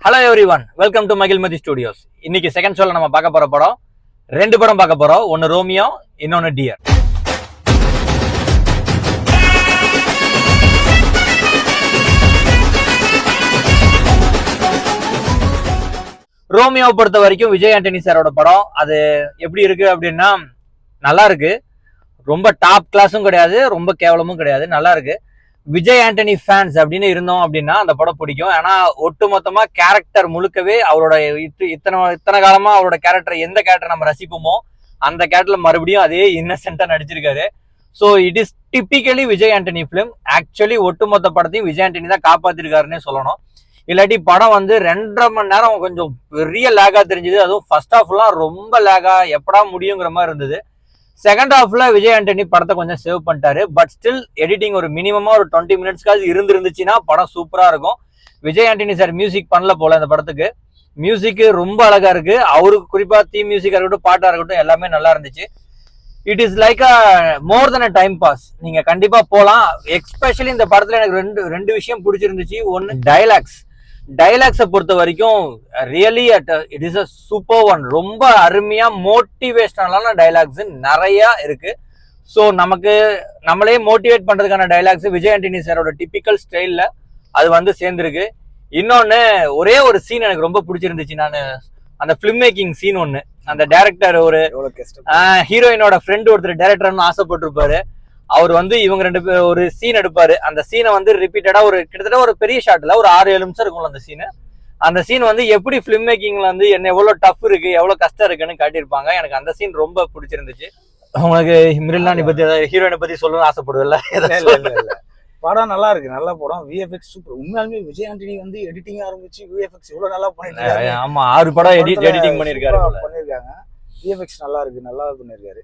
Hello everyone, welcome to Mahishmati studios. இன்னைக்கு second ஷோல நம்ம பார்க்க போற படம் ரெண்டு படம் பார்க்க போறோம். ஒன்னு ரோமியோ, இன்னொன்னு டியர். ரோமியோவை பொறுத்த வரைக்கும் விஜய் ஆண்டனி சாரோட படம். அது எப்படி இருக்கு அப்படின்னா நல்லா இருக்கு. ரொம்ப டாப் கிளாஸும் கிடையாது, ரொம்ப கேவலமும் கிடையாது, நல்லா இருக்கு. விஜய் ஆண்டனி ஃபேன்ஸ் அப்படின்னு இருந்தோம் அப்படின்னா அந்த படம் பிடிக்கும். ஏன்னா ஒட்டு மொத்தமா கேரக்டர் முழுக்கவே அவரோட இத்தனை காலமா அவரோட கேரக்டர் எந்த கேரக்டர் நம்ம ரசிப்போமோ அந்த கேரக்டர்ல மறுபடியும் அதே இன்னசென்ட்டா நடிச்சிருக்காரு. So it is typically Vijay Antony film. Actually ஒட்டுமொத்த படத்தையும் விஜய் ஆண்டனி தான் காப்பாத்திருக்காருன்னே சொல்லணும். இல்லாட்டி படம் வந்து 2.5 மணி நேரம் கொஞ்சம் பெரிய லேகா தெரிஞ்சது. அதுவும் ஃபர்ஸ்ட் ஹாஃப்லாம் ரொம்ப லேகா, எப்படா முடியுங்கிற மாதிரி இருந்தது. செகண்ட் ஹாஃப்ல விஜய் ஆண்டனி படத்தை கொஞ்சம் சேவ் பண்ணிட்டாரு. பட் ஸ்டில் எடிட்டிங் ஒரு மினிமமா ஒரு 20 மினிட்ஸ்க்காவது இருந்துச்சுன்னா படம் சூப்பரா இருக்கும். விஜய் ஆண்டனி சார் மியூசிக் பண்ணல போல இந்த படத்துக்கு. மியூசிக் ரொம்ப அழகா இருக்கு. அவருக்கு குறிப்பா தீம் மியூசிக்கா இருக்கட்டும், பாட்டா இருக்கட்டும், எல்லாமே நல்லா இருந்துச்சு. It is like a more than a time pass. நீங்க கண்டிப்பா போலாம். எஸ்பெஷலி இந்த படத்துல எனக்கு ரெண்டு விஷயம் பிடிச்சிருந்துச்சு. ஒன்னு டைலாக்ஸை பொறுத்த வரைக்கும் really it is a super one. ரொம்ப அருமையா மோட்டிவேஷனலான டைலாக்ஸ் நிறைய இருக்கு. ஸோ நம்மளே மோட்டிவேட் பண்றதுக்கான டைலாக்ஸ் விஜய் ஆண்டனி சாரோட டிபிக்கல் ஸ்டைல்ல அது வந்து சேர்ந்துருக்கு. இன்னொன்னு ஒரே ஒரு சீன் எனக்கு ரொம்ப பிடிச்சிருந்துச்சு. நான் அந்த பிலிம் மேக்கிங் சீன் ஒன்னு, அந்த டைரக்டர் ஒரு ஹீரோயினோட ஃப்ரெண்ட் ஒருத்தர் டைரக்டர்னு ஆசைப்பட்டிருப்பாரு. அவர் வந்து இவங்க ரெண்டு பேர் ஒரு சீன் எடுப்பாரு. அந்த சீனை வந்து ரிப்பீட்டடா கிட்டத்தட்ட ஒரு பெரிய ஷாட்ல ஒரு 6-7 நிமிஷம் இருக்கும்ல அந்த சீன். அந்த சீன் வந்து எப்படி பிலிம் மேக்கிங்ல வந்து என்ன எவ்வளவு டஃப் இருக்கு, எவ்வளவு கஷ்டம் இருக்குன்னு காட்டியிருப்பாங்க. எனக்கு அந்த சீன் ரொம்ப பிடிச்சிருந்துச்சு. உங்களுக்கு மிரில்லானி பத்தி ஹீரோயினை பத்தி சொல்லணும்னு ஆசைப்படுவதில்ல? படம் நல்லா இருக்கு, நல்ல படம். VFX super. உண்மையாலுமே விஜய் ஆண்டனி வந்து எடிட்டிங் ஆரம்பிச்சு விஎஃப்எக்ஸ் இவ்வளவு நல்லா பண்ணிருக்காரு. ஆமா, 6 படம் எடிட்டிங் பண்ணிருக்காங்க. விஎஃப்எக்ஸ் நல்லா இருக்கு, நல்லா பண்ணிருக்காரு.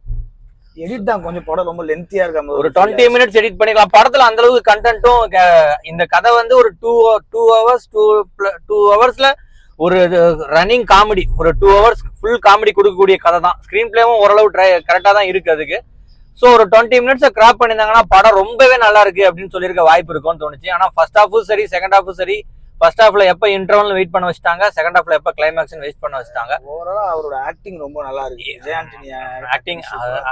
எடிட் தான் கொஞ்சம் படம் ரொம்ப லென்த்தியா இருக்காங்க. ஒரு 20 மினிட்ஸ் எடிட் பண்ணிக்கலாம். படத்துல அந்த அளவுக்கு கண்டென்ட்டும், இந்த கதை வந்து ஒரு 2 ஹவர்ஸ்ல ஒரு ரன்னிங் காமெடி, ஒரு 2 ஹவர்ஸ் ஃபுல் காமெடி கொடுக்கக்கூடிய கதை தான். ஸ்கிரீன் பிளேவும் ஓரளவு கரெக்டா தான் இருக்கு அதுக்கு. ஸோ ஒரு 20 மினிட்ஸை கிராப் பண்ணியிருந்தாங்கன்னா படம் ரொம்பவே நல்லா இருக்கு அப்படின்னு சொல்லியிருக்க வாய்ப்பு இருக்கும்னு தோணுச்சு. ஆனா ஃபர்ஸ்ட் ஹாஃபும் சரி, செகண்ட் ஹாஃபும் சரி, ஃபர்ஸ்ட் ஹாஃப்ல எப்ப இன்டர்வல் வெயிட் பண்ண வச்சிட்டாங்க, செகண்ட் ஹாஃப்ல எப்ப கிளைமேக்ஸ் வெயிட் பண்ண வச்சிட்டாங்க. ஓவராலா அவரோட ஆக்டிங் ரொம்ப நல்லா இருக்கு. விஜய் ஆண்டனி ஆக்டிங்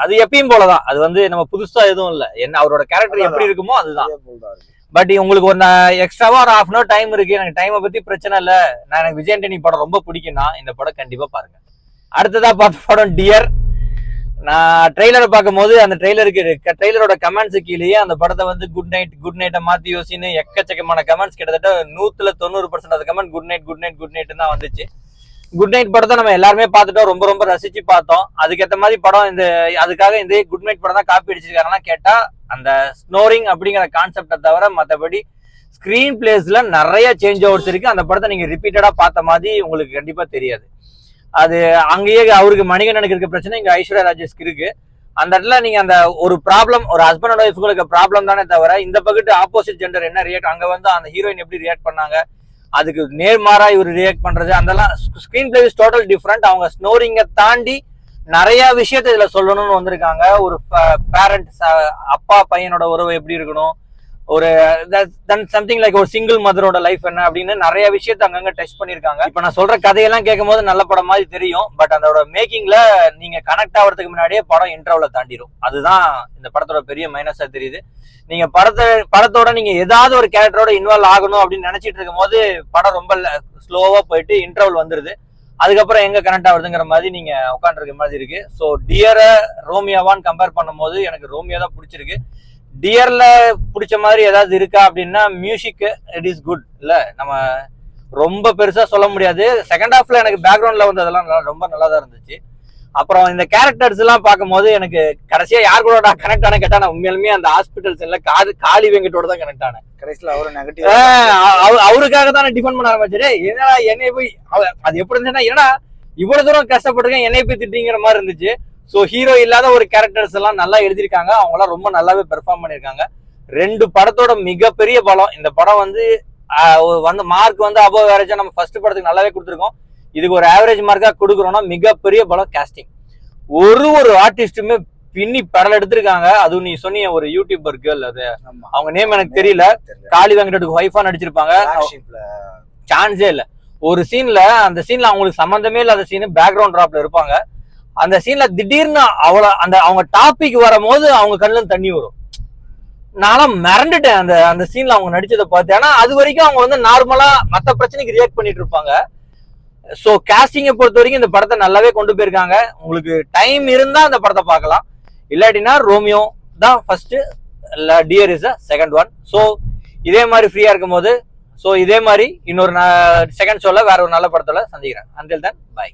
அது எப்பயும் போலதான். அது வந்து நம்ம புதுசா எதுவும் இல்ல. என்ன அவரோட கேரக்டர் எப்படி இருக்குமோ அதுதான். பட் உங்களுக்கு ஒரு எக்ஸ்ட்ராவா ஒரு 1/2 hour டைம் இருக்கு, எனக்கு டைமை பத்தி பிரச்சனை இல்ல, எனக்கு விஜய் ஆண்டனி படம் ரொம்ப பிடிக்கும்னா இந்த படம் கண்டிப்பா பாருங்க. அடுத்ததா பார்த்த படம் டியர். நான் ட்ரெய்லரை பார்க்கும் போது அந்த ட்ரெய்லரோட கமெண்ட்ஸ் கீழேயே அந்த படத்தை வந்து குட் நைட்டை மாத்தி யோசின்னு எக்கச்சக்கமான கமெண்ட்ஸ், கிட்டத்தட்ட 100% கமெண்ட் குட் நைட் தான் வந்துச்சு. குட் நைட் படத்தை நம்ம எல்லாருமே பார்த்துட்டோம், ரொம்ப ரொம்ப ரசிச்சு பார்த்தோம். அதுக்கேற்ற மாதிரி படம் அதுக்காக இந்த குட் நைட் படம் தான் காப்பி அடிச்சிருக்காங்கன்னா கேட்டா அந்த ஸ்னோரிங் அப்படிங்கிற கான்செப்டை தவிர மற்றபடி ஸ்கிரீன் பிளேஸ்ல நிறைய சேஞ்ச் ஓவர்ஸ் இருக்கு. அந்த படத்தை நீங்க ரிப்பீட்டடா பார்த்த மாதிரி உங்களுக்கு கண்டிப்பா தெரியாது. அது அங்கேயே அவருக்கு மணிகண்டனுக்கு இருக்க பிரச்சனை இங்க ஐஸ்வர்யா ராஜேஷ்க்கு இருக்கு. அந்த இடத்துல நீங்க அந்த ஒரு ப்ராப்ளம், ஒரு ஹஸ்பண்ட் அண்ட் ஒய்ஃபுக்கு ப்ராப்ளம் தானே தவிர இந்த பக்கத்து ஆப்போசிட் ஜெண்டர் என்ன ரியாக்ட், அங்க வந்து அந்த ஹீரோயின் எப்படி ரியாக்ட் பண்ணாங்க, அதுக்கு நேர்மாறா இவர் ரியாக்ட் பண்றது, அதெல்லாம் screen play is total different. அவங்க ஸ்னோரிங்கை தாண்டி நிறைய விஷயத்த இதுல சொல்லணும்னு வந்திருக்காங்க. ஒரு பேரண்ட்ஸ், அப்பா பையனோட உறவு எப்படி இருக்கணும், ஒரு சம்திங் லைக் ஒரு சிங்கிள் மதரோட லைஃப் என்ன அப்படின்னு நிறைய விஷயத்த அங்கங்க டெஸ்ட் பண்ணிருக்காங்க. இப்ப நான் சொல்ற கதையெல்லாம் கேட்கும் போது நல்ல படம் மாதிரி தெரியும். பட் அதோட மேக்கிங்ல நீங்க கனெக்ட் ஆகிறதுக்கு முன்னாடியே படம் இன்டர்வல தாண்டிடும். அதுதான் இந்த படத்தோட பெரிய மைனஸா தெரியுது. நீங்க படத்தோட நீங்க ஏதாவது ஒரு கேரக்டரோட இன்வால்வ் ஆகணும் அப்படின்னு நினைச்சிட்டு இருக்கும் போது படம் ரொம்ப ஸ்லோவா போயிட்டு இன்டர்வல் வந்துருது. அதுக்கப்புறம் எங்க கனெக்ட் ஆகுதுங்கிற மாதிரி நீங்க உட்காந்துருக்க மாதிரி இருக்கு. ஸோ டியரை ரோமியோவான்னு கம்பேர் பண்ணும் போது எனக்கு ரோமியோ தான் பிடிச்சிருக்கு. டியர்ல பிடிச்ச மாதிரி ஏதாவது இருக்கா அப்படின்னா மியூசிக் இட் இஸ் குட். இல்ல நம்ம ரொம்ப பெருசா சொல்ல முடியாது. செகண்ட் ஹாஃப்ல எனக்கு பேக்ரவுண்ட்ல வந்து அதெல்லாம் ரொம்ப நல்லா தான் இருந்துச்சு. அப்புறம் இந்த கேரக்டர்ஸ் எல்லாம் பார்க்கும் போது எனக்கு கடைசியா யார் கூட கனெக்ட் ஆன கேட்டா நான் உண்மையாலுமே அந்த ஹாஸ்பிட்டல்ஸ் எல்லாம் காளி வெங்கட்டோட தான் கனெக்ட் ஆனேன். கடைசியில அவருக்காக தான் டிஃபெண்ட் பண்ண ஆரம்பிச்சிரு. என்னடா என்னை போய் அது எப்படி இருந்துச்சுன்னா, என்னடா இவ்வளவு தூரம் கஷ்டப்பட்டிருக்கேன் என்னை போய் திட்டிங்கிற மாதிரி இருந்துச்சு. ஸோ ஹீரோ இல்லாத ஒரு கேரக்டர்ஸ் எல்லாம் நல்லா எழுதியிருக்காங்க. அவங்களாம் ரொம்ப நல்லாவே பெர்ஃபார்ம் பண்ணியிருக்காங்க. 2 படத்தோட மிகப்பெரிய பலம் இந்த படம் வந்து மார்க் வந்து அபோவ் ஆவரேஜா நம்ம ஃபர்ஸ்ட் படத்துக்கு நல்லாவே கொடுத்துருக்கோம். இதுக்கு ஒரு ஆவரேஜ் மார்க்கா கொடுக்குறோம்னா மிகப்பெரிய பலம் காஸ்டிங். ஒரு ஆர்டிஸ்டுமே பின்னி படல் எடுத்திருக்காங்க. அதுவும் நீ சொன்னிய ஒரு யூடியூபர் கேர்ள், அது அவங்க நேம் எனக்கு தெரியல, காளி வெங்கட்டுக்கு ஒய்ஃபா நடிச்சிருப்பாங்க. சான்ஸே இல்ல. ஒரு சீன்ல அந்த சீன்ல அவங்களுக்கு சம்பந்தமே இல்லாத சீன் பேக்ரவுண்ட் டிராப்ல இருப்பாங்க. அந்த சீன்ல திடீர்னு அவங்க டாபிக் வரும்போது அவங்க கண்ணுல தண்ணி வரும். நானும் மிரண்டுட்டேன் அந்த சீன்ல அவங்க நடிச்சதை பார்த்து. ஏன்னா அது வரைக்கும் அவங்க வந்து நார்மலா மத்த பிரச்சனைக்கு ரியாக்ட் பண்ணிட்டு இருப்பாங்க. சோ காஸ்டிங்கை பொறுத்த வரைக்கும் இந்த படத்தை நல்லாவே கொண்டு போயிருக்காங்க. உங்களுக்கு டைம் இருந்தா அந்த படத்தை பார்க்கலாம், இல்லாட்டினா ரோமியோ தான் first, dear is second one. So இதே மாதிரி ஃப்ரீயா இருக்கும் போது இதே மாதிரி இன்னொரு செகண்ட் ஷோல வேற ஒரு நல்ல படத்துல சந்திக்கிறேன். Until then by.